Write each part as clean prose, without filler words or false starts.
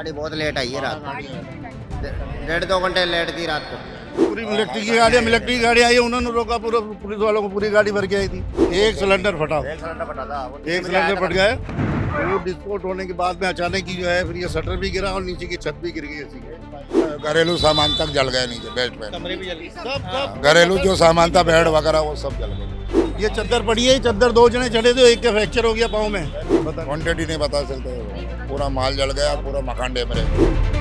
गाड़ी बहुत लेट आई है रात को, 1.5-2 घंटे लेट थी रात को। पूरी इलेक्ट्रिक गाड़ी आई है, उन्होंने रोका, पूरा पुलिस वालों को पूरी गाड़ी भर के आई थी। एक सिलेंडर फटा फटा था, एक सिलेंडर फट गया है। वो विस्फोट होने के बाद में अचानक ही जो है फिर ये शटर भी गिरा और नीचे की छत भी गिर गई ऐसी। घरेलू सामान तक जल गया नीचे, बेड पे कमरे भी जली, सब घरेलू जो सामान था, बेड वगैरह वो सब जल गया। ये चद्दर पड़ी है, चद्दर 2 जने चढ़े थे, एक का फ्रैक्चर हो गया पाँव में। क्वांटिटी नहीं बता सकते, पूरा माल जल गया, पूरा मकान डैमेज।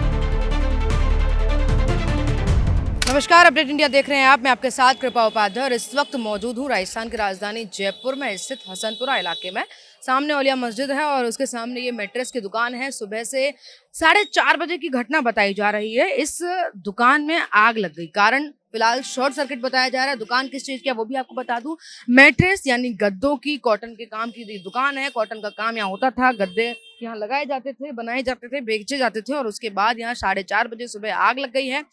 नमस्कार, अपडेट इंडिया देख रहे हैं आप। मैं आपके साथ कृपा उपाध्याय और इस वक्त मौजूद हूँ राजस्थान की राजधानी जयपुर में स्थित हसनपुरा इलाके में। सामने औलिया मस्जिद है और उसके सामने ये मैट्रेस की दुकान है। सुबह से 4:30 बजे की घटना बताई जा रही है। इस दुकान में आग लग गई, कारण फिलहाल शॉर्ट सर्किट बताया जा रहा है। दुकान किस चीज की है वो भी आपको बता दूं। मैट्रेस यानी गद्दों की, कॉटन के काम की दुकान है। कॉटन का काम यहाँ होता था, गद्दे यहाँ लगाए जाते थे, बनाए जाते थे, बेचे जाते थे और उसके बाद यहाँ 4:30 बजे सुबह आग लग गई है।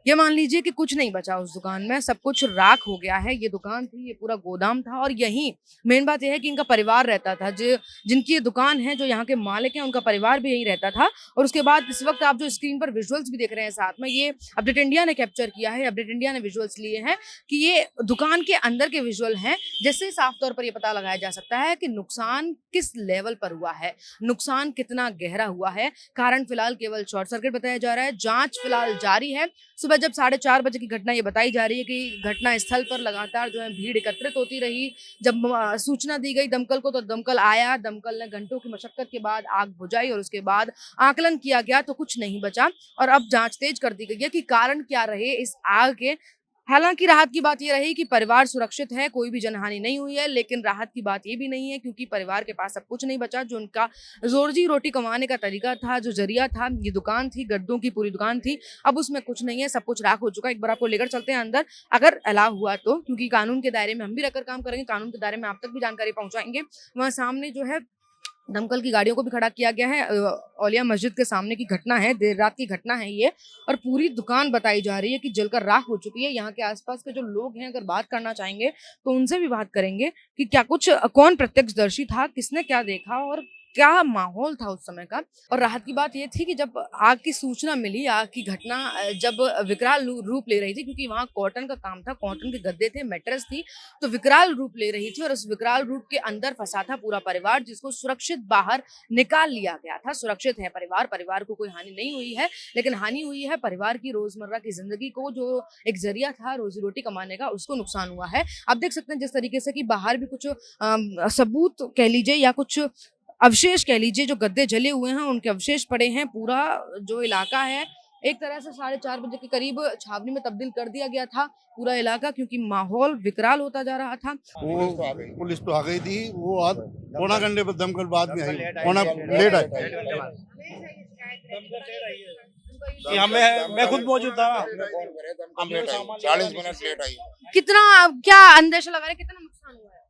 ये मान लीजिए कि कुछ नहीं बचा उस दुकान में, सब कुछ राख हो गया है। ये दुकान थी, ये पूरा गोदाम था और यही मेन बात यह है कि इनका परिवार रहता था। जिनकी ये दुकान है, जो यहाँ के मालिक हैं, उनका परिवार भी यहीं रहता था। और उसके बाद इस वक्त आप जो स्क्रीन पर विजुअल्स भी देख रहे हैं साथ में, ये अपडेट इंडिया ने कैप्चर किया है। अपडेट इंडिया ने विजुअल्स लिए हैं कि ये दुकान के अंदर के विजुअल हैं, जिससे साफ तौर पर यह पता लगाया जा सकता है कि नुकसान किस लेवल पर हुआ है, नुकसान कितना गहरा हुआ है। कारण फिलहाल केवल शॉर्ट सर्किट बताया जा रहा है, जांच फिलहाल जारी है। सुबह जब 4:30 बजे की घटना ये बताई जा रही है कि घटना स्थल पर लगातार जो है भीड़ एकत्रित होती रही। जब सूचना दी गई दमकल को, तो दमकल आया। दमकल ने घंटों की मशक्कत के बाद आग बुझाई और उसके बाद आकलन किया गया तो कुछ नहीं बचा और अब जांच तेज कर दी गई है कि कारण क्या रहे इस आग के। हालांकि राहत की बात यह रही कि परिवार सुरक्षित है, कोई भी जनहानि नहीं हुई है, लेकिन राहत की बात यह भी नहीं है क्योंकि परिवार के पास सब कुछ नहीं बचा। जो उनका रोजी रोटी कमाने का तरीका था, जो जरिया था, ये दुकान थी, गद्दों की पूरी दुकान थी, अब उसमें कुछ नहीं है, सब कुछ राख हो चुका है। एक बार आपको लेकर चलते हैं अंदर, अगर अलाउ हुआ तो, क्योंकि कानून के दायरे में हम भी रहकर काम करेंगे, कानून के दायरे में आप तक भी जानकारी पहुंचाएंगे। वहाँ सामने जो है दमकल की गाड़ियों को भी खड़ा किया गया है। औलिया मस्जिद के सामने की घटना है, देर रात की घटना है ये, और पूरी दुकान बताई जा रही है कि जलकर राख हो चुकी है। यहाँ के आसपास के जो लोग हैं, अगर बात करना चाहेंगे तो उनसे भी बात करेंगे कि क्या कुछ, कौन प्रत्यक्षदर्शी था, किसने क्या देखा और क्या माहौल था उस समय का। और राहत की बात यह थी कि जब आग की सूचना मिली, आग की घटना जब विकराल रूप ले रही थी, क्योंकि वहाँ कॉटन का काम था, कॉटन के गद्दे थे, मैट्रेस थी, तो विकराल रूप ले रही थी और उस विकराल रूप के अंदर फंसा था पूरा परिवार, जिसको सुरक्षित बाहर निकाल लिया गया था। सुरक्षित है परिवार को कोई हानि नहीं हुई है, लेकिन हानि हुई है परिवार की रोजमर्रा की जिंदगी को, जो एक जरिया था रोजी रोटी कमाने का, उसको नुकसान हुआ है। आप देख सकते हैं जिस तरीके से कि बाहर भी कुछ सबूत कह लीजिए या कुछ अवशेष कह लीजिए, जो गद्दे जले हुए हैं उनके अवशेष पड़े हैं। पूरा जो इलाका है एक तरह से 4:30 बजे के करीब छावनी में तब्दील कर दिया गया था पूरा इलाका, क्योंकि माहौल विकराल होता जा रहा था। वो पुलिस तो आ गई थी, वो आज पौना घंटे पर दमकल बाद में आई, पौना लेट आई। मैं खुद मौजूद था, 40 मिनट लेट आई। कितना, क्या अंदेशा लगा रहे हैं, कितना नुकसान हुआ है?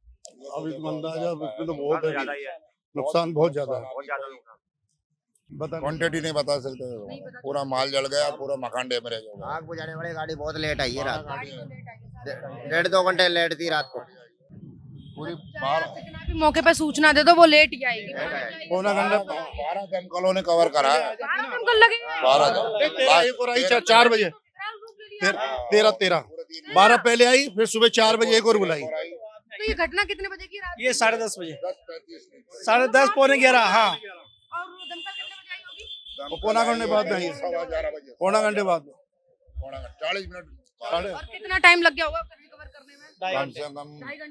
अभी तो अंदाजा इसमें तो बहुत है, नुकसान बहुत ज्यादा है। बता क्वांटिटी नहीं बता सकते, पूरा माल जल गया, पूरा मकान डैमेज हो गया। आग बुझाने वाली गाड़ी बहुत लेट आई है रात को, 1.5-2 घंटे लेट थी रात को। पूरी 12 कितना भी मौके पे सूचना दे दो वो लेट ही आएगी। पौना घंटा 12 दमकलों ने कवर करा है। 12 एक और आई 4 बजे, 13 12 पहले आई, फिर सुबह 4 बजे एक और बुलाई। तो ये घटना कितने बजे की रात? ये 10:30 बजे, 10:30 पौने 11। हाँ, और वो दमकल कितने बजे आई होगी? वो पौना घंटे बाद में आई, 11:15 बजे, पौना घंटे बाद में। 40 मिनट, और कितना टाइम लग गया होगा रिकवर करने में? कम से कम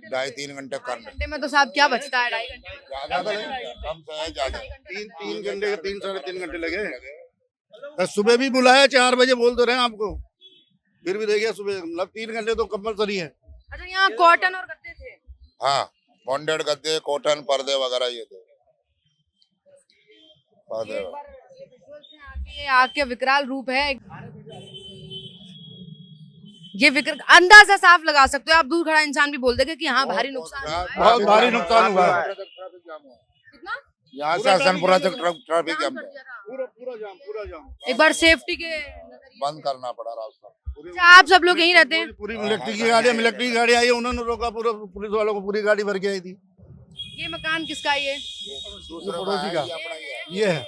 2.5-3 घंटे करने। घंटे में तो साहब क्या बचता है, 2.5 घंटे। ज्यादा तो नहीं, कम से है ज्यादा। 3 घंटे, 3-3.5 घंटे लगे। सुबह भी बुलाया 4 बजे, बोल तो रहे हैं आपको, फिर भी देखिए सुबह मतलब 3 घंटे तो कंपलसरी है। अच्छा, यहाँ कॉटन और गद्दे थे? हाँ, बॉन्डेड गद्दे, कॉटन, पर्दे वगैरह ये थे। पर्दे एक बार विजुअल्स में आके आग के विकराल रूप है। ये अंदाजा साफ लगा सकते हो आप, दूर खड़ा इंसान भी बोल देगा कि हाँ भारी नुकसान हुआ है। बहुत भारी नुकसान हुआ है। कितना? यहाँ से हसनपुरा तक ट्रैफिक जाम था, पूरा जाम। एक बार सेफ्टी के बंद करना पड़ा रास्ता। अच्छा, आप सब लोग यहीं रहते हैं? पूरी इलेक्ट्रिक गाड़ी आई है, उन्होंने रोका, पूरा पुलिस वालों को पूरी गाड़ी भर के आई थी। ये मकान किसका है? ये पड़ोसी का ये है,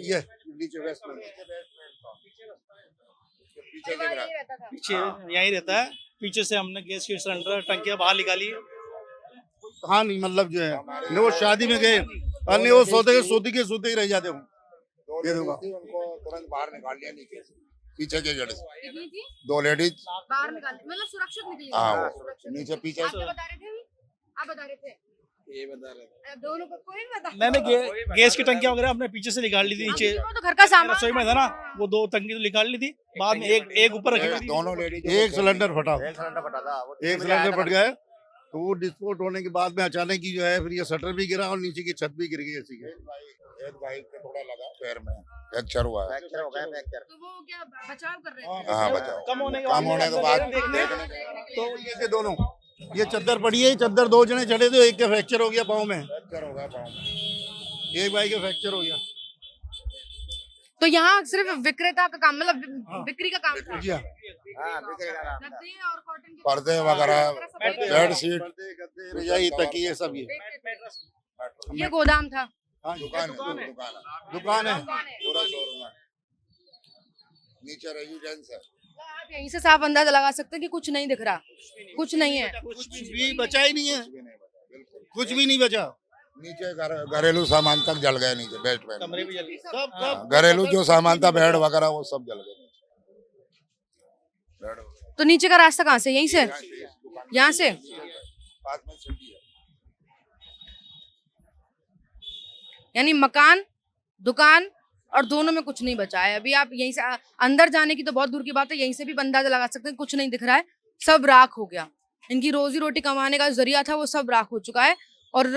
ये नीचे बेसमेंट पीछे दिख परिवार रहा यही रहता था। पीछे यहीं रहता है। पीछे से हमने गैस की सिलेंडर टंकियां बाहर निकाली। हाँ नहीं मतलब जो है न वो शादी में गए और नहीं वो सोते ही रह जाते हो। ये देखो उनको तुरंत बाहर निकाल लिया नीचे से पीछे के गेट से कितनी थी? 2 लेडीज बाहर निकाल मतलब सुरक्षित निकली। हाँ वो सुरक्षित नीचे पीछे आप से क्या बता रहे थे अभी? आप बता रहे थे ये बता रहे दोनों को कोई नहीं बता। मैंने गैस की टंकियां वगैरह अपने पीछे से निकाल ली थी नीचे। वो तो घर का सामान रसोई में था ना, वो 2 टंकी तो निकाल ली थी। बाद में एक ऊपर रखी हुई थी। दोनों लेडीज एक सिलेंडर फटा एक सिलेंडर फटा था वो एक सिलेंडर फट गया तो वो डिस्पोर्ट होने के बाद में अचानक ही जो है फिर ये शटर भी गिरा और नीचे की छत भी गिर गई ऐसी एक भाई को थोड़ा लगा पैर में फ्रैक्चर हुआ है फ्रैक्चर हो गया फ्रैक्चर। तो वो क्या बचाव कर रहे थे? हाँ बचाओ कम होने के बाद देखने तो ये दोनों ये चद्दर पड़ी है चद्दर 2 जने चढ़े थे एक का फ्रैक्चर हो गया पाँव में फ्रैक्चर होगा पाँव में एक भाई का फ्रैक्चर हो गया। तो यहाँ सिर्फ विक्रेता का काम मतलब बिक्री का काम था। जी हाँ हाँ बिक्री का काम था। गद्दे और कॉटन के पर्दे वगैरह बेड शीट पर्दे, गद्दे, रजाई तकिए सब ये गोदाम था। हाँ दुकान दुकान है है। दुकान है पूरा शोरूम है नीचे रेजिडेंस है आप यहीं से साफ अंदाजा लगा सकते हैं कि कुछ नहीं दिख रहा, कुछ नहीं है। कुछ भी बचा ही नहीं है कुछ भी नहीं बचा बिल्कुल कुछ भी नहीं बचा नीचे घरेलू सामान तक जल गए नीचे बेड में कमरे भी जल सब घरेलू जो सामान था बेड वगैरह वो सब जल गए बेड तो नीचे का रास्ता कहाँ से? यहीं से? यहाँ से? पास में सीढ़ी है यानी मकान, दुकान और दोनों में कुछ नहीं बचा है। अभी आप यहीं से अंदर जाने की तो बहुत दूर की बात है, यहीं से भी अंदाजा लगा सकते हैं कुछ नहीं दिख रहा है, सब राख हो गया। इनकी रोजी रोटी कमाने का जरिया था वो सब राख हो चुका है और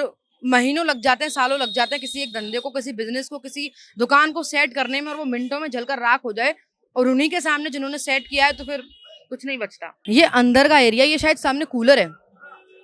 महीनों लग जाते हैं, सालों लग जाते हैं किसी एक धंधे को, किसी बिजनेस को, किसी दुकान को सेट करने में और वो मिनटों में जलकर राख हो जाए और उन्हीं के सामने जिन्होंने सेट किया है तो फिर कुछ नहीं बचता। ये अंदर का एरिया, ये शायद सामने कूलर है,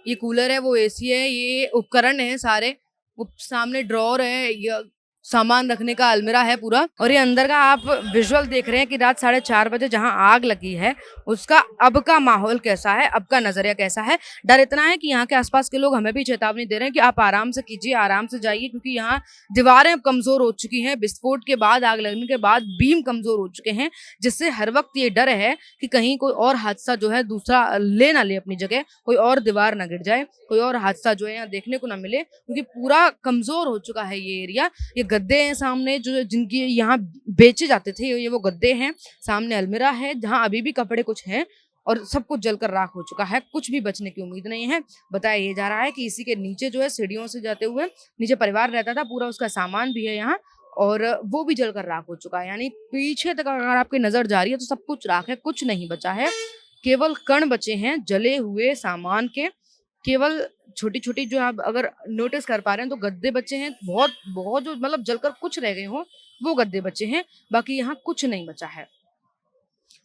ये कूलर है, वो एसी है, ये उपकरण है सारे, वो सामने ड्रॉर है, ये सामान रखने का अलमीरा है पूरा। और ये अंदर का आप विजुअल देख रहे हैं कि रात 4:30 बजे जहां आग लगी है उसका अब का माहौल कैसा है, अब का नजरिया कैसा है। डर इतना है कि यहाँ के आसपास के लोग हमें भी चेतावनी दे रहे हैं कि आप आराम से कीजिए, आराम से जाइए, क्योंकि यहाँ दीवारें कमजोर हो चुकी हैं, विस्फोट के बाद, आग लगने के बाद बीम कमजोर हो चुके हैं, जिससे हर वक्त ये डर है कि कहीं कोई और हादसा जो है दूसरा ले ना ले अपनी जगह, कोई और दीवार ना गिर जाए, कोई और हादसा जो है यहाँ देखने को ना मिले, क्योंकि पूरा कमजोर हो चुका है ये एरिया। ये गद्दे हैं सामने जो जिनकी यहाँ बेचे जाते थे, ये वो गद्दे हैं, सामने अलमीरा है जहाँ अभी भी कपड़े कुछ हैं और सब कुछ जलकर राख हो चुका है, कुछ भी बचने की उम्मीद नहीं है। बताया ये जा रहा है कि इसी के नीचे जो है सीढ़ियों से जाते हुए नीचे परिवार रहता था, पूरा उसका सामान भी है यहाँ और वो भी जलकर राख हो चुका है। यानी पीछे तक अगर आपकी नजर जा रही है तो सब कुछ राख है, कुछ नहीं बचा है, केवल कण बचे हैं जले हुए सामान के। केवल छोटी छोटी जो आप अगर नोटिस कर पा रहे हैं तो गद्दे बचे हैं, बहुत बहुत जो मतलब जलकर कुछ रह गए हो वो गद्दे बचे हैं, बाकी यहाँ कुछ नहीं बचा है।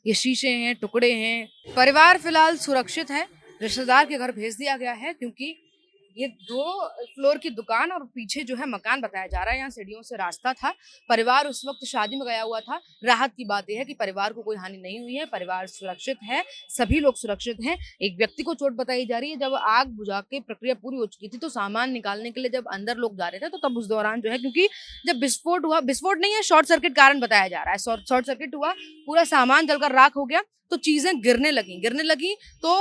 ये शीशे हैं, टुकड़े हैं। परिवार फिलहाल सुरक्षित है, रिश्तेदार के घर भेज दिया गया है क्योंकि ये 2 फ्लोर की दुकान और पीछे जो है मकान बताया जा रहा है, यहाँ सीढ़ियों से रास्ता था। परिवार उस वक्त शादी में गया हुआ था। राहत की बात यह है कि परिवार को कोई हानि नहीं हुई है, परिवार सुरक्षित है, सभी लोग सुरक्षित हैं। एक व्यक्ति को चोट बताई जा रही है। जब आग बुझा के प्रक्रिया पूरी हो चुकी थी तो सामान निकालने के लिए जब अंदर लोग जा रहे थे तो तब उस दौरान जो है, क्योंकि जब विस्फोट हुआ, विस्फोट नहीं है, शॉर्ट सर्किट कारण बताया जा रहा है, शॉर्ट सर्किट हुआ, पूरा सामान जलकर राख हो गया तो चीजें गिरने लगी तो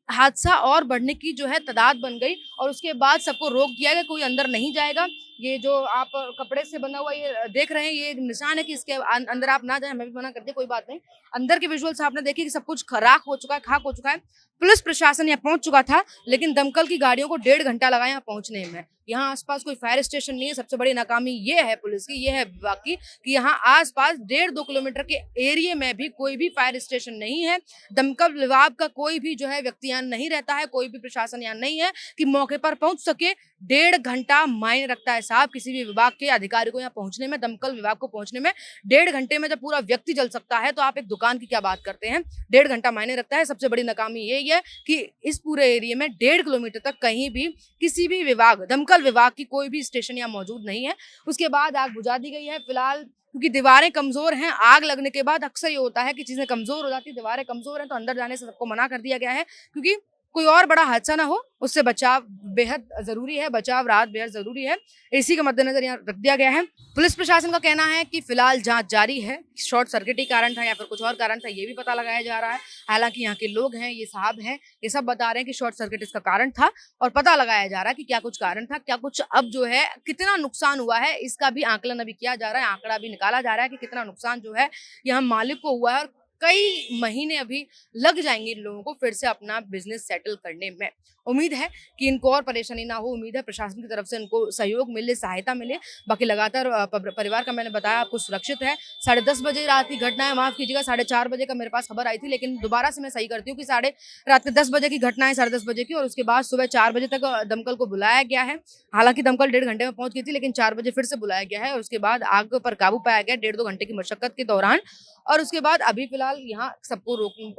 हादसा और बढ़ने की जो है तादाद बन गई और उसके बाद सबको रोक दिया गया, कोई अंदर नहीं जाएगा। ये जो आप कपड़े से बना हुआ ये देख रहे हैं, ये एक निशान है कि इसके अंदर आप ना जाएं, हमें भी मना कर दिया, कोई बात नहीं। अंदर के विजुअल्स आपने देखे कि सब कुछ राख हो चुका है, खाक हो चुका है। पुलिस प्रशासन यहाँ पहुंच चुका था लेकिन दमकल की गाड़ियों को 1.5 घंटा लगा यहाँ पहुंचने में। यहाँ आसपास कोई फायर स्टेशन नहीं है। सबसे बड़ी नाकामी ये है पुलिस की, ये है विभाग की, कि यहाँ आसपास 1.5-2 किलोमीटर के एरिया में भी कोई भी फायर स्टेशन नहीं है। दमकल विभाग का कोई भी जो है व्यक्ति यहाँ नहीं रहता है, कोई भी प्रशासन यहाँ नहीं है कि मौके पर पहुंच सके। 1.5 घंटा मायने रखता है साहब किसी भी विभाग के अधिकारी को यहाँ पहुंचने में, दमकल विभाग को पहुंचने में। 1.5 घंटे में जब पूरा व्यक्ति जल सकता है तो आप एक दुकान की क्या बात करते हैं। 1.5 घंटा मायने रखता है। सबसे बड़ी नाकामी यही है कि इस पूरे एरिया में 1.5 किलोमीटर तक कहीं भी किसी भी विभाग, दमकल विभाग की कोई भी स्टेशन यहाँ मौजूद नहीं है। उसके बाद आग बुझा दी गई है। फिलहाल क्योंकि दीवारें कमजोर हैं, आग लगने के बाद अक्सर ये होता है कि चीजें कमजोर हो जाती है, दीवारें कमजोर हैं तो अंदर जाने से सबको मना कर दिया गया है, क्योंकि कोई और बड़ा हादसा ना हो, उससे बचाव बेहद जरूरी है, बचाव राहत बेहद जरूरी है। इसी के मद्देनजर यहाँ रख दिया गया है। पुलिस प्रशासन का कहना है कि फिलहाल जांच जारी है, शॉर्ट सर्किट ही कारण था या फिर कुछ और कारण था, ये भी पता लगाया जा रहा है। हालांकि यहाँ के लोग हैं, ये साहब हैं, ये सब बता रहे हैं कि शॉर्ट सर्किट इसका कारण था और पता लगाया जा रहा है कि क्या कुछ कारण था, क्या कुछ अब जो है कितना नुकसान हुआ है इसका भी आकलन अभी किया जा रहा है, आंकड़ा भी निकाला जा रहा है कि कितना नुकसान जो है यहाँ मालिक को हुआ है और कई महीने अभी लग जाएंगे इन लोगों को फिर से अपना बिजनेस सेटल करने में। उम्मीद है कि इनको और परेशानी ना हो, उम्मीद है प्रशासन की तरफ से इनको सहयोग मिले, सहायता मिले। बाकी लगातार परिवार का मैंने बताया आपको सुरक्षित है। 10:30 बजे रात की घटना है, माफ कीजिएगा 4:30 बजे का मेरे पास खबर आई थी, लेकिन दोबारा से मैं सही करती हूँ कि रात के 10 बजे की घटना है, 10:30 बजे की, और उसके बाद सुबह 4 बजे तक दमकल को बुलाया गया है। हालांकि दमकल 1.5 घंटे में पहुंच गई थी, लेकिन 4 बजे फिर से बुलाया गया है और उसके बाद आग पर काबू पाया गया 1.5-2 घंटे की मशक्कत के दौरान। और उसके बाद अभी फिलहाल यहाँ सबको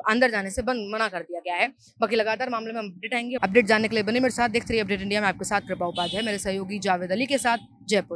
अंदर जाने से मना कर दिया गया है। बाकी लगातार मामले में अपडेट आएंगे। अपडेट जानने के लिए बने मेरे साथ, देखते रहिए अपडेट इंडिया में। आपके साथ कृपा उपाध्याय, मेरे सहयोगी जावेद अली के साथ, जयपुर।